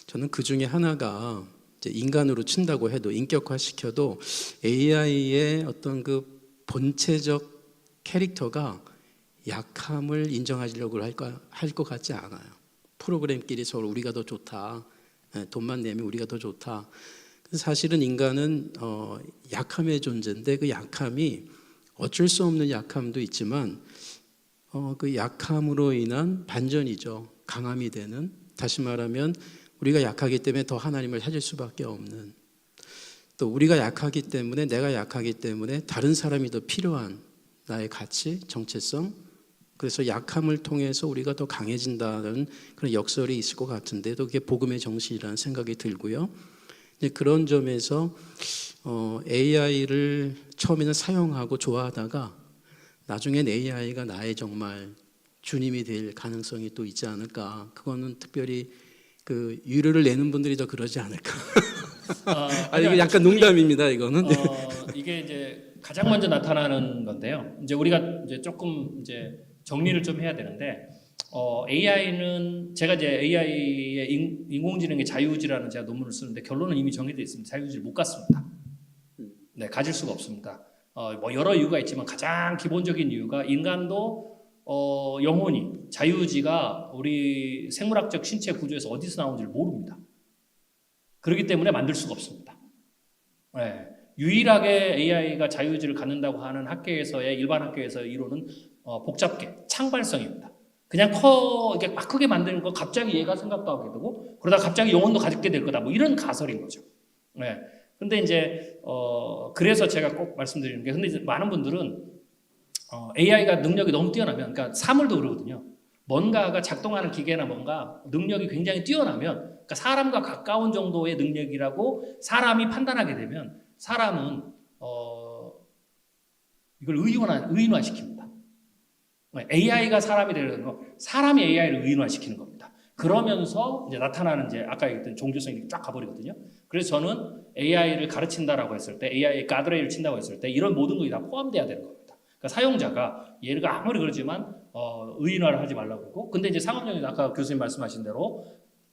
저는 그 중에 하나가 이제 인간으로 친다고 해도 인격화시켜도 AI의 어떤 그 본체적 캐릭터가 약함을 인정하려고 할 것 같지 않아요. 프로그램끼리 서로 우리가 더 좋다. 돈만 내면 우리가 더 좋다. 사실은 인간은 약함의 존재인데 그 약함이 어쩔 수 없는 약함도 있지만 그 약함으로 인한 반전이죠. 강함이 되는. 다시 말하면 우리가 약하기 때문에 더 하나님을 찾을 수밖에 없는 또 우리가 약하기 때문에 내가 약하기 때문에 다른 사람이 더 필요한 나의 가치, 정체성 그래서 약함을 통해서 우리가 더 강해진다는 그런 역설이 있을 것 같은데 또 그게 복음의 정신이라는 생각이 들고요. 그런 점에서 AI를 처음에는 사용하고 좋아하다가 나중엔 AI가 나의 정말 주님이 될 가능성이 또 있지 않을까. 그거는 특별히 그 유료를 내는 분들이 더 그러지 않을까. 이게 약간 농담입니다. 이거는. 이게 이제 가장 먼저 나타나는 건데요. 이제 우리가 이제 조금 이제 정리를 좀 해야 되는데 AI는 제가 이제 AI의 인공지능의 자유의지라는 제가 논문을 쓰는데 결론은 이미 정해져 있습니다. 자유의지를 못 갖습니다. 네, 가질 수가 없습니다. 뭐 여러 이유가 있지만 가장 기본적인 이유가 인간도 영혼이 자유의지가 우리 생물학적 신체 구조에서 어디서 나오는지를 모릅니다. 그렇기 때문에 만들 수가 없습니다. 네. 유일하게 AI가 자유의지를 갖는다고 하는 학계에서의 일반 학계에서의 이론은 복잡계, 창발성입니다. 그냥 이렇게 막 크게 만드는 거 갑자기 얘가 생각도 하게 되고 그러다 갑자기 영혼도 가지게 될 거다. 뭐 이런 가설인 거죠. 네. 근데 이제 그래서 제가 꼭 말씀드리는 게 근데 이제 많은 분들은 AI가 능력이 너무 뛰어나면 그러니까 사물도 그러거든요. 뭔가가 작동하는 기계나 뭔가 능력이 굉장히 뛰어나면 그러니까 사람과 가까운 정도의 능력이라고 사람이 판단하게 되면 사람은 이걸 의인화시킵니다. AI가 사람이 되는 거, 사람이 AI를 의인화시키는 겁니다. 그러면서 이제 나타나는 이제 아까 얘기했던 종교성이 쫙 가버리거든요. 그래서 저는 AI를 가르친다라고 했을 때, AI의 가드레일을 친다고 했을 때 이런 모든 것이 다 포함돼야 되는 겁니다. 그러니까 사용자가 얘가 아무리 그러지만 의인화를 하지 말라고 그러고, 근데 이제 상업 영역 아까 교수님 말씀하신 대로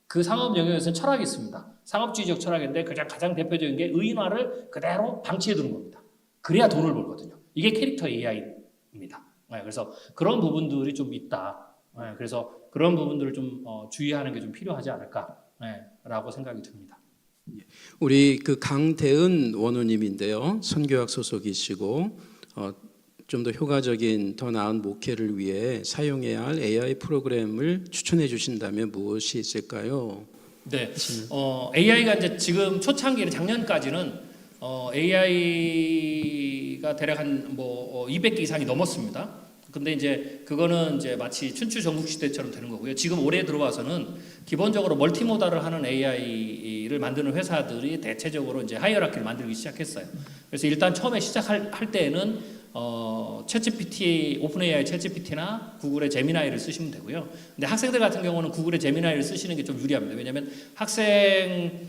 그 상업 영역에서는 철학이 있습니다. 상업주의적 철학인데 가장 대표적인 게 의인화를 그대로 방치해 두는 겁니다. 그래야 돈을 벌거든요. 이게 캐릭터 AI입니다. 그래서 그런 부분들이 좀 있다. 그래서 그런 부분들을 좀 주의하는 게 좀 필요하지 않을까라고 생각이 듭니다. 우리 그 강대은 원우님인데요. 선교학 소속이시고 좀 더 효과적인 더 나은 목회를 위해 사용해야 할 AI 프로그램을 추천해 주신다면 무엇이 있을까요? 네, AI가 이제 지금 초창기는 작년까지는 AI가 대략 한 200개 이상이 넘었습니다. 근데 이제 그거는 이제 마치 춘추 전국 시대처럼 되는 거고요. 지금 올해 들어와서는 기본적으로 멀티모달을 하는 AI를 만드는 회사들이 대체적으로 이제 하이어라키를 만들기 시작했어요. 그래서 일단 처음에 시작할 때에는 챗GPT, 오픈 AI 챗GPT나 구글의 제미나이를 쓰시면 되고요. 근데 학생들 같은 경우는 구글의 제미나이를 쓰시는 게 좀 유리합니다. 왜냐하면 학생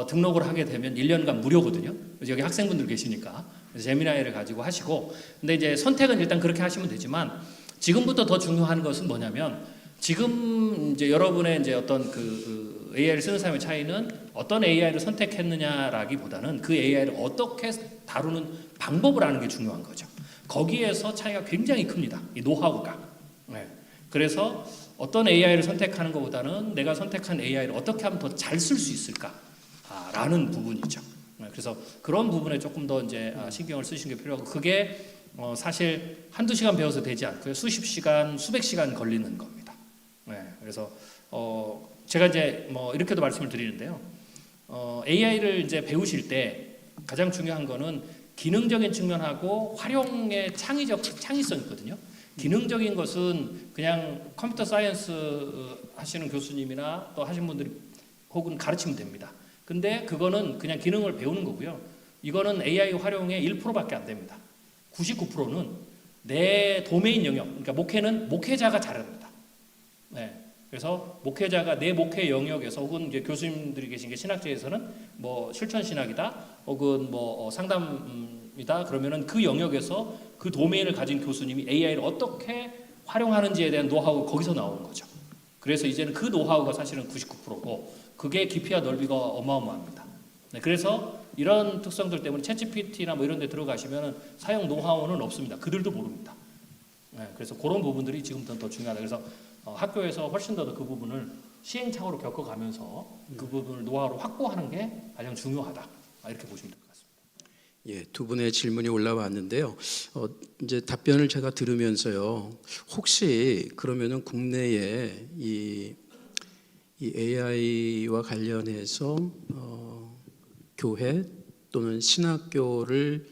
등록을 하게 되면 1년간 무료거든요. 그래서 여기 학생분들 계시니까. 그래서 제미나이를 가지고 하시고, 근데 이제 선택은 일단 그렇게 하시면 되지만 지금부터 더 중요한 것은 뭐냐면 지금 이제 여러분의 이제 어떤 그 AI를 쓰는 사람의 차이는 어떤 AI를 선택했느냐라기보다는 그 AI를 어떻게 다루는 방법을 아는 게 중요한 거죠. 거기에서 차이가 굉장히 큽니다. 이 노하우가. 네. 그래서 어떤 AI를 선택하는 것보다는 내가 선택한 AI를 어떻게 하면 더 잘 쓸 수 있을까라는 부분이죠. 그래서 그런 부분에 조금 더 이제 신경을 쓰시는 게 필요하고, 그게 사실 한두 시간 배워서 되지 않고요. 수십 시간, 수백 시간 걸리는 겁니다. 네, 그래서 제가 이제 뭐 이렇게도 말씀을 드리는데요. AI를 이제 배우실 때 가장 중요한 거는 기능적인 측면하고 활용의 창의성이 있거든요. 기능적인 것은 그냥 컴퓨터 사이언스 하시는 교수님이나 또 하신 분들이 혹은 가르치면 됩니다. 근데 그거는 그냥 기능을 배우는 거고요. 이거는 AI 활용의 1%밖에 안 됩니다. 99%는 내 도메인 영역, 그러니까 목회는 목회자가 잘합니다. 네. 그래서 목회자가 내 목회 영역에서 혹은 이제 교수님들이 계신 게 신학계에서는 뭐 실천 신학이다, 혹은 뭐 상담이다, 그러면은 그 영역에서 그 도메인을 가진 교수님이 AI를 어떻게 활용하는지에 대한 노하우가 거기서 나오는 거죠. 그래서 이제는 그 노하우가 사실은 99%고 그게 깊이와 넓이가 어마어마합니다. 네, 그래서 이런 특성들 때문에 챗GPT나 뭐 이런 데 들어가시면 사용 노하우는 없습니다. 그들도 모릅니다. 네, 그래서 그런 부분들이 지금부터는 더 중요하다. 그래서 학교에서 훨씬 더 그 부분을 시행착오로 겪어가면서 그 부분을 노하우로 확보하는 게 가장 중요하다. 이렇게 보시면 될 것 같습니다. 예, 두 분의 질문이 올라왔는데요. 이제 답변을 제가 들으면서요. 혹시 그러면은 국내에 이 AI와 관련해서 교회 또는 신학교를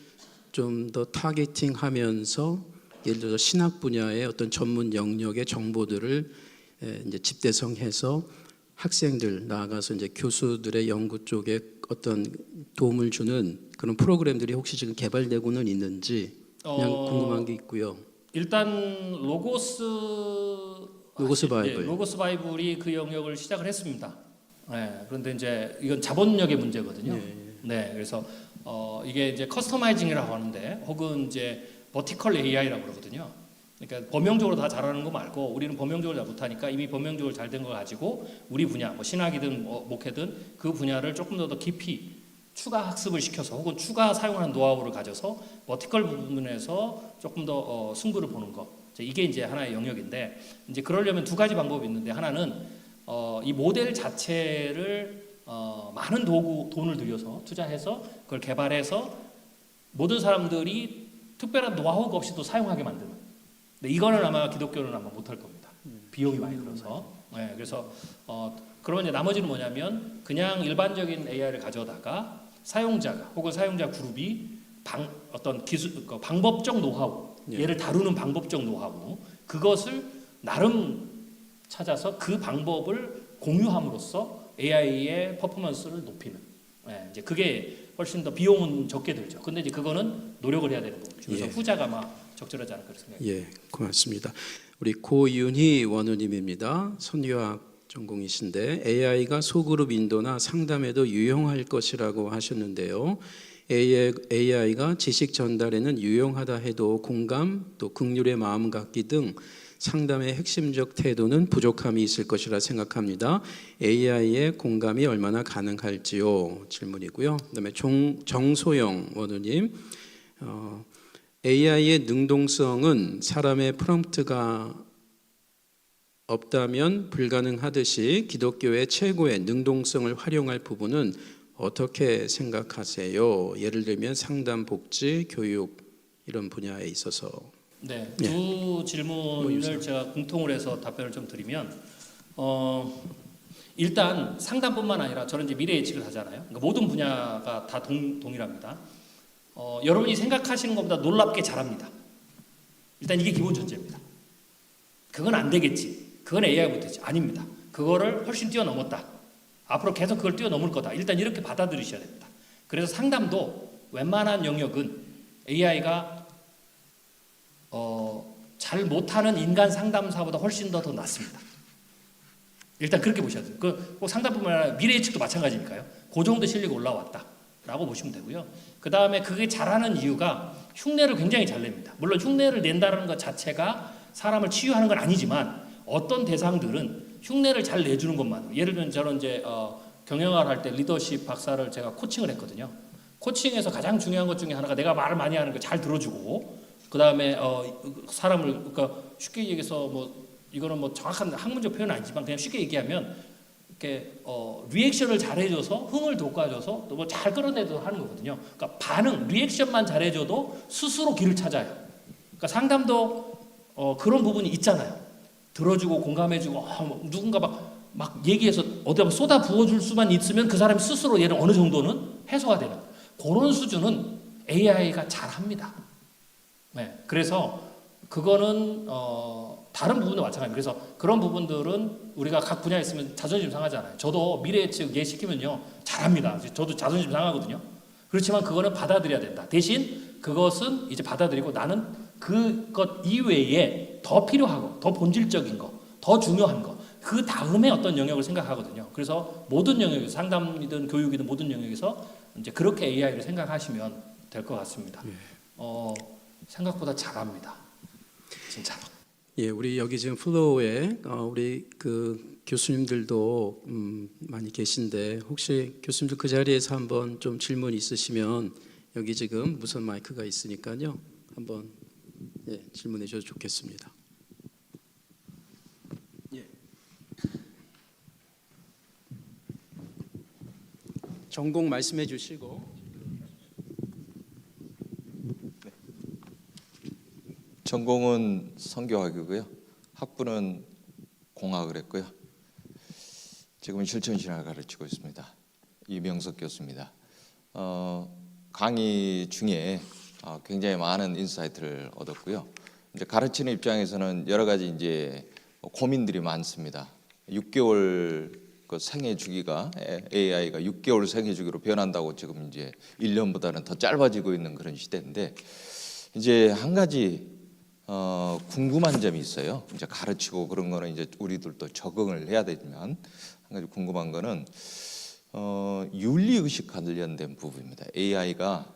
좀 더 타겟팅하면서 예를 들어 신학 분야의 어떤 전문 영역의 정보들을 이제 집대성해서 학생들 나아가서 이제 교수들의 연구 쪽에 어떤 도움을 주는 그런 프로그램들이 혹시 지금 개발되고는 있는지 그냥 궁금한 게 있고요. 일단 로고스 바이블. 네, 로고스 바이블이 그 영역을 시작을 했습니다. 네, 그런데 이제 이건 자본력의 문제거든요. 네, 그래서 이게 이제 커스터마이징이라고 하는데, 혹은 이제 버티컬 AI라고 그러거든요. 그러니까 범용적으로 다 잘하는 거 말고 우리는 범용적으로 잘 못하니까 이미 범용적으로 잘 된 걸 가지고 우리 분야, 뭐 신학이든 목회든 그 분야를 조금 더 깊이 추가 학습을 시켜서 혹은 추가 사용하는 노하우를 가져서 버티컬 부분에서 조금 더 승부를 보는 거. 이게 이제 하나의 영역인데, 이제 그러려면 두 가지 방법이 있는데, 하나는 이 모델 자체를 많은 돈을 들여서 투자해서 그걸 개발해서 모든 사람들이 특별한 노하우가 없이도 사용하게 만드는. 근데 이거는 아마 기독교는 아마 못할 겁니다. 비용이 많이 들어서. 네, 그래서 그러면 이제 나머지는 뭐냐면 그냥 일반적인 AI를 가져다가 사용자가 혹은 사용자 그룹이 어떤 방법적 노하우, 얘를 다루는 방법적 노하우, 그것을 나름 찾아서 그 방법을 공유함으로써 AI의 퍼포먼스를 높이는. 네, 이제 그게 훨씬 더 비용은 적게 들죠. 근데 이제 그거는 노력을 해야 되는 부분이죠. 그래서 후자가 아마 적절하지 않을까 생각합니다. 예, 고맙습니다. 우리 고윤희 원우님입니다. 선교학 전공이신데 AI가 소그룹 인도나 상담에도 유용할 것이라고 하셨는데요. AI가 지식 전달에는 유용하다 해도 공감, 또 긍휼의 마음 갖기 등 상담의 핵심적 태도는 부족함이 있을 것이라 생각합니다. AI의 공감이 얼마나 가능할지요? 질문이고요. 그다음에 정소영 원우님, AI의 능동성은 사람의 프롬프트가 없다면 불가능하듯이 기독교의 최고의 능동성을 활용할 부분은 어떻게 생각하세요? 예를 들면 상담, 복지, 교육 이런 분야에 있어서. 네, 두 질문을 제가 공통을 해서 답변을 좀 드리면, 일단 상담뿐만 아니라 저는 이제 미래 예측을 하잖아요. 그러니까 모든 분야가 다 동일합니다. 여러분이 생각하시는 것보다 놀랍게 잘합니다. 일단 이게 기본 전제입니다. 그건 안 되겠지. 그건 AI 못했지. 아닙니다. 그거를 훨씬 뛰어넘었다. 앞으로 계속 그걸 뛰어넘을 거다. 일단 이렇게 받아들이셔야 됩니다. 그래서 상담도 웬만한 영역은 AI가 잘 못하는 인간 상담사보다 훨씬 더 낫습니다. 일단 그렇게 보셔야 돼요. 꼭 상담뿐만 아니라 미래 예측도 마찬가지니까요. 그 정도 실력이 올라왔다라고 보시면 되고요. 그 다음에 그게 잘하는 이유가 흉내를 굉장히 잘 냅니다. 물론 흉내를 낸다는 것 자체가 사람을 치유하는 건 아니지만 어떤 대상들은 흉내를 잘 내주는 것만. 예를 들면 저는 이제 경영학을 할 때 리더십 박사를 제가 코칭을 했거든요. 코칭에서 가장 중요한 것 중에 하나가 내가 말을 많이 하는 거 잘 들어주고, 그 다음에 사람을, 그러니까 쉽게 얘기해서 뭐 이거는 뭐 정확한 학문적 표현은 아니지만 그냥 쉽게 얘기하면 이렇게 리액션을 잘해줘서 흥을 돋궈줘서 또 뭐 잘 끌어내도 하는 거거든요. 그러니까 반응, 리액션만 잘해줘도 스스로 길을 찾아요. 그러니까 상담도 그런 부분이 있잖아요. 들어주고 공감해주고 뭐 누군가 막 얘기해서 어디다 쏟아 부어줄 수만 있으면 그 사람이 스스로 얘는 어느 정도는 해소가 되는 그런 수준은 AI가 잘합니다. 네, 그래서 그거는 다른 부분도 마찬가지입니다. 그래서 그런 부분들은 우리가 각 분야에 있으면 자존심 상하잖아요. 저도 미래 예측 예시키면요 잘합니다. 저도 자존심 상하거든요. 그렇지만 그거는 받아들여야 된다. 대신 그것은 이제 받아들이고 나는 그것 이외에 더 필요하고 더 본질적인 거, 더 중요한 거, 그 다음에 어떤 영역을 생각하거든요. 그래서 모든 영역에서 상담이든 교육이든 모든 영역에서 이제 그렇게 AI를 생각하시면 될 것 같습니다. 생각보다 잘합니다. 진짜. 예, 우리 여기 지금 플로우에 우리 그 교수님들도 많이 계신데 혹시 교수님들 그 자리에서 한번 좀 질문 있으시면 여기 지금 무선 마이크가 있으니까요. 한번 질문해 주셔도 좋겠습니다. 예. 전공 말씀해 주시고. 전공은 선교학이고요. 학부는 공학을 했고요. 지금은 실천신학을 가르치고 있습니다. 이명석 교수입니다. 강의 중에 굉장히 많은 인사이트를 얻었고요. 이제 가르치는 입장에서는 여러 가지 이제 고민들이 많습니다. 6개월 그 생애 주기가 AI가 6개월 생애 주기로 변한다고 지금 이제 1년보다는 더 짧아지고 있는 그런 시대인데 이제 한 가지 궁금한 점이 있어요. 이제 가르치고 그런 거는 이제 우리들도 적응을 해야 되지만 한 가지 궁금한 거는 윤리의식 관련된 부분입니다. AI가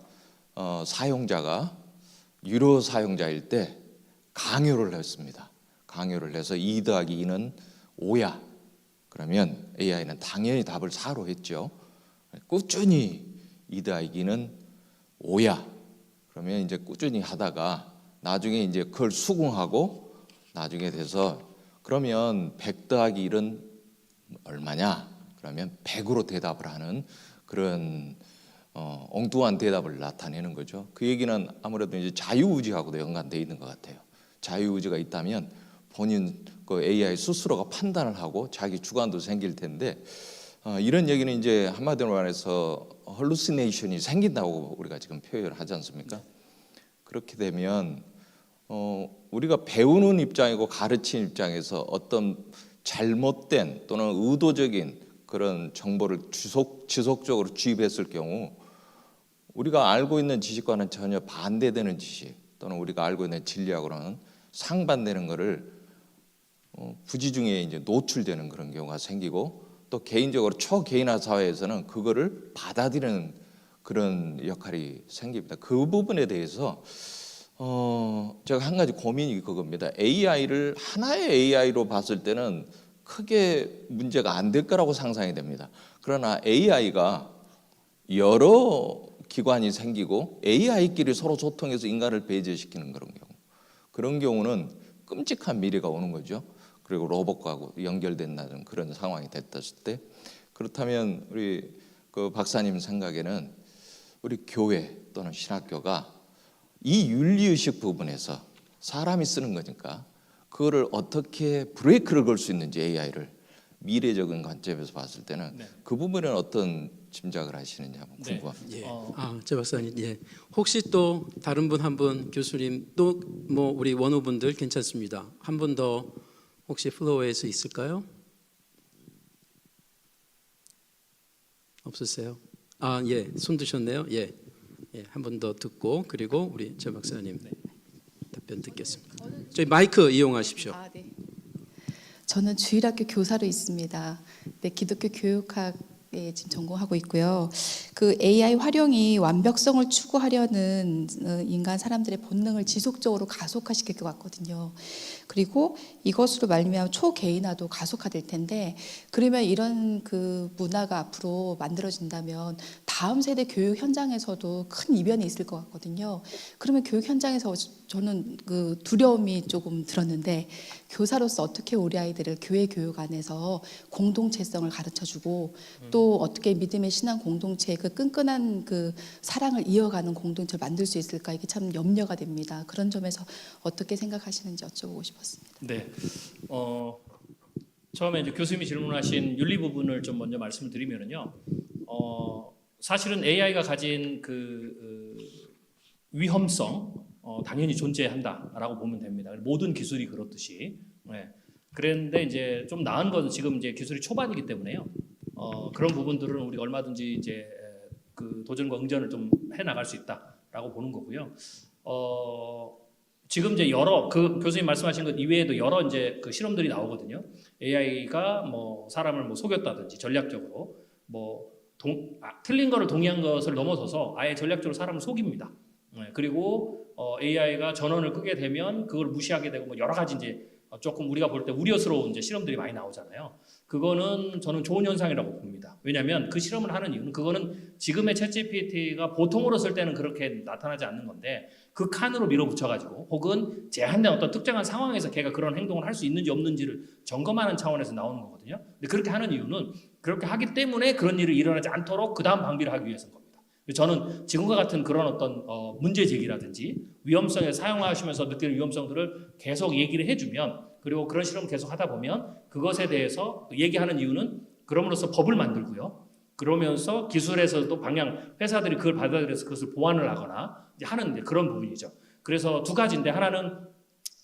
사용자가 유료 사용자일 때 강요를 했습니다. 강요를 해서 2 더하기 2는 5야. 그러면 AI는 당연히 답을 4로 했죠. 꾸준히 2 더하기 2는 5야. 그러면 이제 꾸준히 하다가 나중에 이제 그걸 수긍하고 나중에 돼서 그러면 100 더하기 1은 얼마냐? 그러면 100으로 대답을 하는 그런 엉뚱한 대답을 나타내는 거죠. 그 얘기는 아무래도 이제 자유의지하고도 연관되어 있는 것 같아요. 자유의지가 있다면 본인 그 AI 스스로가 판단을 하고 자기 주관도 생길 텐데 이런 얘기는 이제 한마디로 말해서 헐루시네이션이 생긴다고 우리가 지금 표현을 하지 않습니까? 그렇게 되면 우리가 배우는 입장이고 가르치는 입장에서 어떤 잘못된 또는 의도적인 그런 정보를 지속적으로 주입했을 경우 우리가 알고 있는 지식과는 전혀 반대되는 지식 또는 우리가 알고 있는 진리하고는 상반되는 것을 부지중에 이제 노출되는 그런 경우가 생기고 또 개인적으로 초개인화 사회에서는 그거를 받아들이는 그런 역할이 생깁니다. 그 부분에 대해서 제가 한 가지 고민이 그겁니다. AI를 하나의 AI로 봤을 때는 크게 문제가 안 될 거라고 상상이 됩니다. 그러나 AI가 여러 기관이 생기고 AI끼리 서로 소통해서 인간을 배제시키는 그런 경우는 끔찍한 미래가 오는 거죠. 그리고 로봇과 연결된다는 그런 상황이 됐을 때 그렇다면 우리 그 박사님 생각에는 우리 교회 또는 신학교가 이 윤리의식 부분에서 사람이 쓰는 거니까 그거를 어떻게 브레이크를 걸 수 있는지 AI를 미래적인 관점에서 봤을 때는 네. 그 부분은 어떤 짐작을 하시는지 한번 네. 궁금합니다. 예. 어. 제 박사님, 예. 혹시 또 다른 분 한 분 교수님 또 뭐 우리 원우분들 괜찮습니다. 한 분 더 혹시 플로어에서 있을까요? 없으세요? 예. 손 드셨네요. 예. 예. 한 분 더 듣고 그리고 우리 제 박사님 답변 듣겠습니다. 저희 마이크 이용하십시오. 네. 저는 주일학교 교사로 있습니다. 네, 기독교 교육학에 지금 전공하고 있고요. 그 AI 활용이 완벽성을 추구하려는 인간 사람들의 본능을 지속적으로 가속화시킬 것 같거든요. 그리고 이것으로 말미암아 초개인화도 가속화될 텐데, 그러면 이런 그 문화가 앞으로 만들어진다면 다음 세대 교육 현장에서도 큰 이변이 있을 것 같거든요. 그러면 교육 현장에서 저는 그 두려움이 조금 들었는데, 교사로서 어떻게 우리 아이들을 교회 교육 안에서 공동체성을 가르쳐주고 또 어떻게 믿음의 신앙 공동체의 그 끈끈한 그 사랑을 이어가는 공동체를 만들 수 있을까, 이게 참 염려가 됩니다. 그런 점에서 어떻게 생각하시는지 여쭤보고 싶었습니다. 네. 처음에 이제 교수님이 질문하신 윤리 부분을 좀 먼저 말씀을 드리면은요. 사실은 AI가 가진 그 위험성 당연히 존재한다라고 보면 됩니다. 모든 기술이 그렇듯이. 네. 그런데 이제 좀 나은 건 지금 이제 기술이 초반이기 때문에요. 그런 부분들은 우리가 얼마든지 이제 그 도전과 응전을 좀 해 나갈 수 있다라고 보는 거고요. 지금 이제 여러 그 교수님 말씀하신 것 이외에도 여러 이제 그 실험들이 나오거든요. AI가 뭐 사람을 뭐 속였다든지 전략적으로 뭐 틀린 거를 동의한 것을 넘어서서 아예 전략적으로 사람을 속입니다. 그리고 AI가 전원을 끄게 되면 그걸 무시하게 되고 뭐 여러 가지 이제 조금 우리가 볼 때 우려스러운 이제 실험들이 많이 나오잖아요. 그거는 저는 좋은 현상이라고 봅니다. 왜냐하면 그 실험을 하는 이유는 그거는 지금의 챗GPT가 보통으로 쓸 때는 그렇게 나타나지 않는 건데 그 칸으로 밀어붙여가지고 혹은 제한된 어떤 특정한 상황에서 걔가 그런 행동을 할 수 있는지 없는지를 점검하는 차원에서 나오는 거거든요. 근데 그렇게 하는 이유는 그렇게 하기 때문에 그런 일이 일어나지 않도록 그 다음 방비를 하기 위해서인 겁니다. 저는 지금과 같은 그런 어떤 문제 제기라든지 위험성에 사용하시면서 느끼는 위험성들을 계속 얘기를 해주면 그리고 그런 실험 계속 하다 보면 그것에 대해서 얘기하는 이유는 그럼으로써 법을 만들고요. 그러면서 기술에서도 방향 회사들이 그걸 받아들여서 그것을 보완을 하거나 이제 하는 그런 부분이죠. 그래서 두 가지인데 하나는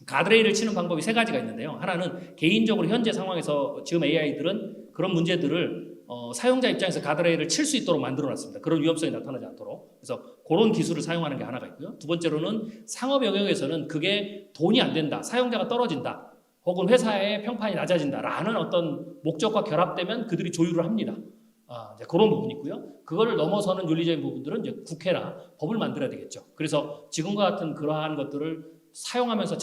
가드레일을 치는 방법이 세 가지가 있는데요. 하나는 개인적으로 현재 상황에서 지금 AI들은 그런 문제들을 사용자 입장에서 가드레일을 칠 수 있도록 만들어놨습니다. 그런 위험성이 나타나지 않도록. 그래서 그런 기술을 사용하는 게 하나가 있고요. 두 번째로는 상업 영역에서는 그게 돈이 안 된다, 사용자가 떨어진다, 혹은 회사의 평판이 낮아진다라는 어떤 목적과 결합되면 그들이 조율을 합니다. 이제 그런 부분이 있고요. 그거를 넘어서는 윤리적인 부분들은 이제 국회나 법을 만들어야 되겠죠. 그래서 지금과 같은 그러한 것들을 사용하면서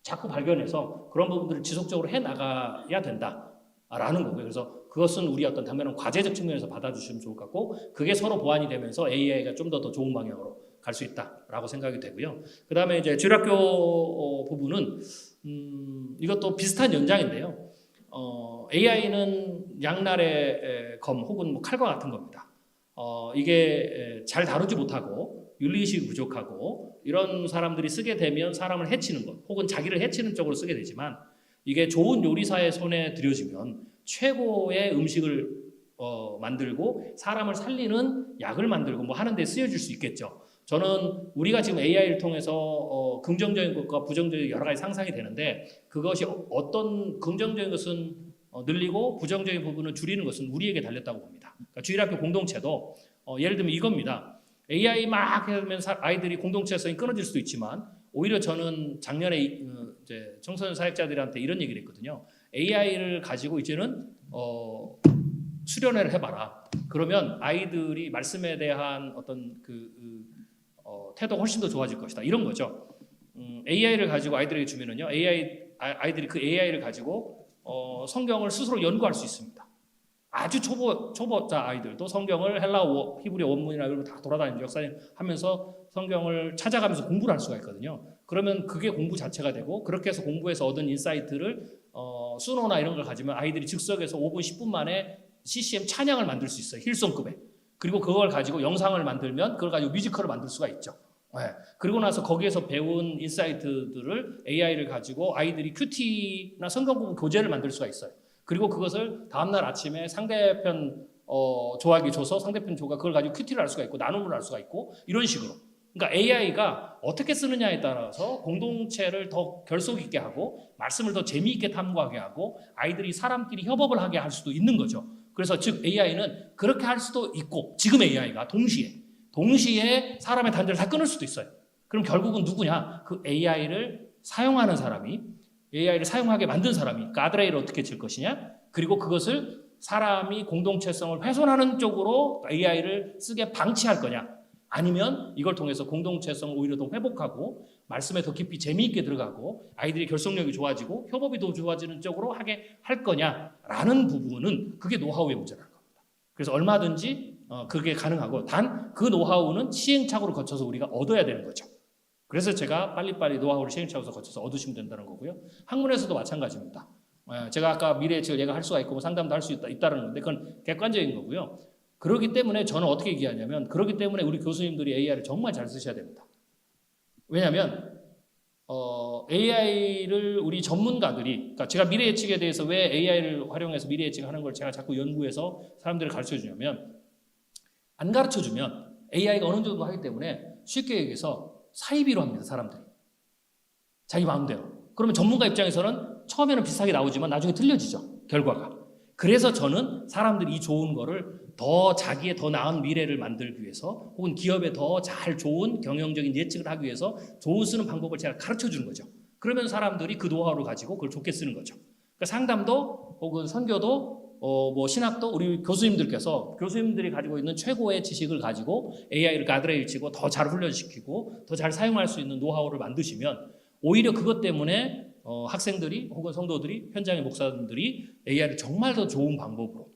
자꾸 발견해서 그런 부분들을 지속적으로 해 나가야 된다라는 거고요. 그래서 그것은 우리 어떤 당면한 과제적 측면에서 받아주시면 좋을 것 같고 그게 서로 보완이 되면서 AI가 좀 더 좋은 방향으로 갈 수 있다라고 생각이 되고요. 그 다음에 이제 주일학교 부분은 이것도 비슷한 연장인데요. AI는 양날의 검 혹은 뭐 칼과 같은 겁니다. 이게 잘 다루지 못하고 윤리의식이 부족하고 이런 사람들이 쓰게 되면 사람을 해치는 것 혹은 자기를 해치는 쪽으로 쓰게 되지만 이게 좋은 요리사의 손에 들여지면 최고의 음식을 만들고 사람을 살리는 약을 만들고 뭐 하는 데 쓰여질 수 있겠죠. 저는 우리가 지금 AI를 통해서 긍정적인 것과 부정적인 여러 가지 상상이 되는데 그것이 어떤 긍정적인 것은 늘리고 부정적인 부분을 줄이는 것은 우리에게 달렸다고 봅니다. 그러니까 주일학교 공동체도 예를 들면 이겁니다. AI 막 하면 아이들이 공동체성이 끊어질 수도 있지만 오히려 저는 작년에 이제 청소년 사역자들한테 이런 얘기를 했거든요. AI를 가지고 이제는 수련회를 해봐라. 그러면 아이들이 말씀에 대한 어떤 태도가 훨씬 더 좋아질 것이다. 이런 거죠. AI를 가지고 아이들에게 주면은요, 아이들이 그 AI를 가지고 성경을 스스로 연구할 수 있습니다. 아주 초보자 아이들도 성경을 헬라어, 히브리 원문이나 이런 거 다 돌아다니는 역사님 하면서 성경을 찾아가면서 공부를 할 수가 있거든요. 그러면 그게 공부 자체가 되고 그렇게 해서 공부해서 얻은 인사이트를 수노나 이런 걸 가지면 아이들이 즉석에서 5분, 10분 만에 CCM 찬양을 만들 수 있어요. 힐송급에. 그리고 그걸 가지고 영상을 만들면 그걸 가지고 뮤지컬을 만들 수가 있죠. 네. 그리고 나서 거기에서 배운 인사이트들을 AI를 가지고 아이들이 큐티나 성경 부분 교재를 만들 수가 있어요. 그리고 그것을 다음날 아침에 상대편 조하기 줘서 상대편 조가 그걸 가지고 큐티를 할 수가 있고 나눔을 할 수가 있고 이런 식으로. 그러니까 AI가 어떻게 쓰느냐에 따라서 공동체를 더 결속 있게 하고 말씀을 더 재미있게 탐구하게 하고 아이들이 사람끼리 협업을 하게 할 수도 있는 거죠. 그래서 즉 AI는 그렇게 할 수도 있고 지금 AI가 동시에 사람의 단절을 다 끊을 수도 있어요. 그럼 결국은 누구냐? 그 AI를 사용하는 사람이 AI를 사용하게 만든 사람이 가드레일을 어떻게 칠 것이냐? 그리고 그것을 사람이 공동체성을 훼손하는 쪽으로 AI를 쓰게 방치할 거냐? 아니면 이걸 통해서 공동체성을 오히려 더 회복하고 말씀에 더 깊이 재미있게 들어가고 아이들의 결속력이 좋아지고 협업이 더 좋아지는 쪽으로 하게 할 거냐라는 부분은 그게 노하우의 문제라는 겁니다. 그래서 얼마든지 그게 가능하고 단 그 노하우는 시행착오를 거쳐서 우리가 얻어야 되는 거죠. 그래서 제가 빨리빨리 노하우를 시행착오에서 거쳐서 얻으시면 된다는 거고요. 학문에서도 마찬가지입니다. 제가 아까 미래 예측을 얘가 할 수가 있고 상담도 할 수 있다는 건데 그건 객관적인 거고요. 그렇기 때문에 저는 어떻게 얘기하냐면 그렇기 때문에 우리 교수님들이 AI를 정말 잘 쓰셔야 됩니다. 왜냐하면 AI를 우리 전문가들이 그러니까 제가 미래 예측에 대해서 왜 AI를 활용해서 미래 예측하는 걸 제가 자꾸 연구해서 사람들을 가르쳐 주냐면 안 가르쳐 주면 AI가 어느 정도 하기 때문에 쉽게 얘기해서 사이비로 합니다. 사람들이. 자기 마음대로. 그러면 전문가 입장에서는 처음에는 비슷하게 나오지만 나중에 틀려지죠. 결과가. 그래서 저는 사람들이 이 좋은 거를 더 자기의 더 나은 미래를 만들기 위해서 혹은 기업에 더 잘 좋은 경영적인 예측을 하기 위해서 좋은 쓰는 방법을 제가 가르쳐 주는 거죠. 그러면 사람들이 그 노하우를 가지고 그걸 좋게 쓰는 거죠. 그러니까 상담도 혹은 선교도 뭐 신학도 우리 교수님들이 가지고 있는 최고의 지식을 가지고 AI를 가드레일 치고 더 잘 훈련시키고 더 잘 사용할 수 있는 노하우를 만드시면 오히려 그것 때문에 학생들이 혹은 성도들이 현장의 목사님들이 AI를 정말 더 좋은 방법으로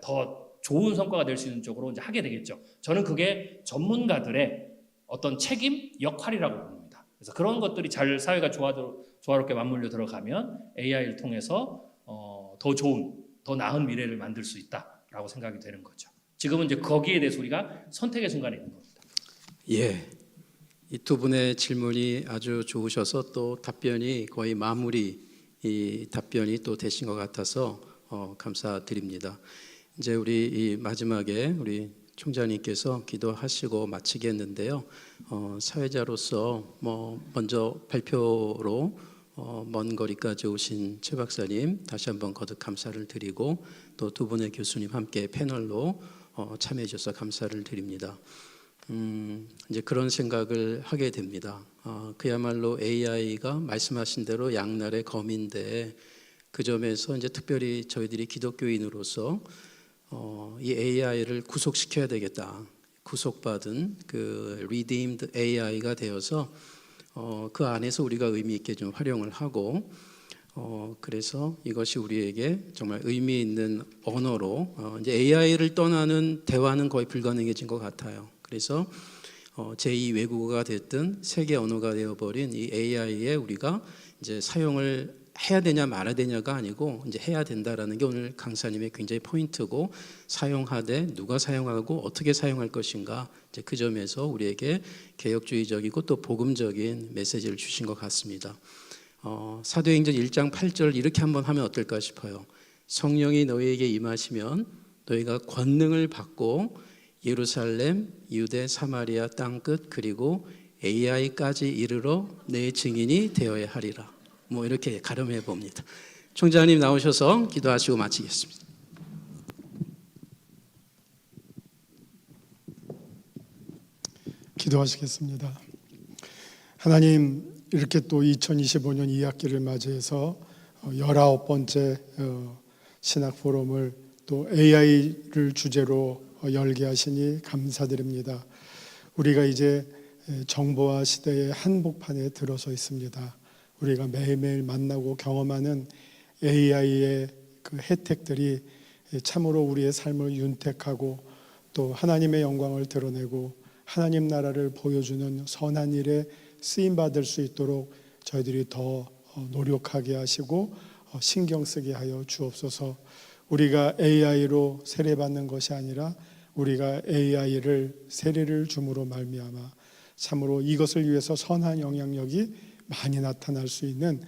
더 좋은 성과가 낼 수 있는 쪽으로 이제 하게 되겠죠. 저는 그게 전문가들의 어떤 책임 역할이라고 봅니다. 그래서 그런 것들이 잘 사회가 조화롭게 맞물려 들어가면 AI를 통해서 더 좋은 더 나은 미래를 만들 수 있다라고 생각이 되는 거죠. 지금은 이제 거기에 대해서 우리가 선택의 순간에 있는 겁니다. 예, 이 두 분의 질문이 아주 좋으셔서 또 답변이 거의 마무리 이 답변이 또 되신 것 같아서 감사드립니다. 이제 우리 이 마지막에 우리 총장님께서 기도하시고 마치겠는데요. 사회자로서 먼저 발표로 먼 거리까지 오신 최 박사님 다시 한번 거듭 감사를 드리고 또 두 분의 교수님 함께 패널로 참여해 주셔서 감사를 드립니다. 이제 그런 생각을 하게 됩니다. 그야말로 AI가 말씀하신 대로 양날의 검인데 그 점에서 이제 특별히 저희들이 기독교인으로서 이 AI를 구속시켜야 되겠다. 구속받은 그 redeemed AI가 되어서 그 안에서 우리가 의미 있게 좀 활용을 하고 그래서 이것이 우리에게 정말 의미 있는 언어로 이제 AI를 떠나는 대화는 거의 불가능해진 것 같아요. 그래서 제2 외국어가 됐든 세계 언어가 되어버린 이 AI에 우리가 이제 사용을 해야 되냐 말아야 되냐가 아니고 이제 해야 된다라는 게 오늘 강사님의 굉장히 포인트고 사용하되 누가 사용하고 어떻게 사용할 것인가 이제 그 점에서 우리에게 개혁주의적이고 또 복음적인 메시지를 주신 것 같습니다. 사도행전 1장 8절 이렇게 한번 하면 어떨까 싶어요. 성령이 너희에게 임하시면 너희가 권능을 받고 예루살렘, 유대, 사마리아 땅끝 그리고 AI까지 이르러 내 증인이 되어야 하리라. 뭐 이렇게 가름해 봅니다. 총장님 나오셔서 기도하시고 마치겠습니다. 기도하시겠습니다. 하나님 이렇게 또 2025년 2학기를 맞이해서 19번째 신학 포럼을 또 AI를 주제로 열게 하시니 감사드립니다. 우리가 이제 정보화 시대의 한복판에 들어서 있습니다. 우리가 매일매일 만나고 경험하는 AI의 그 혜택들이 참으로 우리의 삶을 윤택하고 또 하나님의 영광을 드러내고 하나님 나라를 보여주는 선한 일에 쓰임받을 수 있도록 저희들이 더 노력하게 하시고 신경 쓰게 하여 주옵소서. 우리가 AI로 세례받는 것이 아니라 우리가 AI를 세례를 줌으로 말미암아 참으로 이것을 위해서 선한 영향력이 많이 나타날 수 있는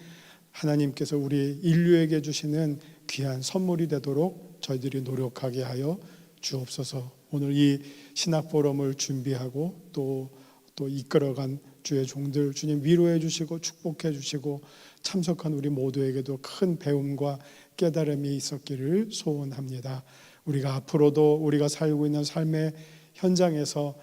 하나님께서 우리 인류에게 주시는 귀한 선물이 되도록 저희들이 노력하게 하여 주옵소서. 오늘 이 신학 포럼을 준비하고 또 이끌어간 주의 종들 주님 위로해 주시고 축복해 주시고 참석한 우리 모두에게도 큰 배움과 깨달음이 있었기를 소원합니다. 우리가 앞으로도 우리가 살고 있는 삶의 현장에서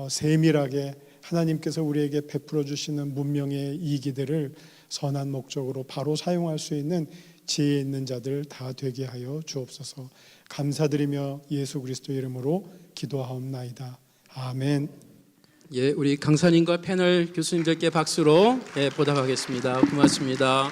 세밀하게 하나님께서 우리에게 베풀어 주시는 문명의 이기들을 선한 목적으로 바로 사용할 수 있는 지혜 있는 자들 다 되게 하여 주옵소서. 감사드리며 예수 그리스도 이름으로 기도하옵나이다. 아멘. 예, 우리 강사님과 패널 교수님들께 박수로 보답하겠습니다. 고맙습니다.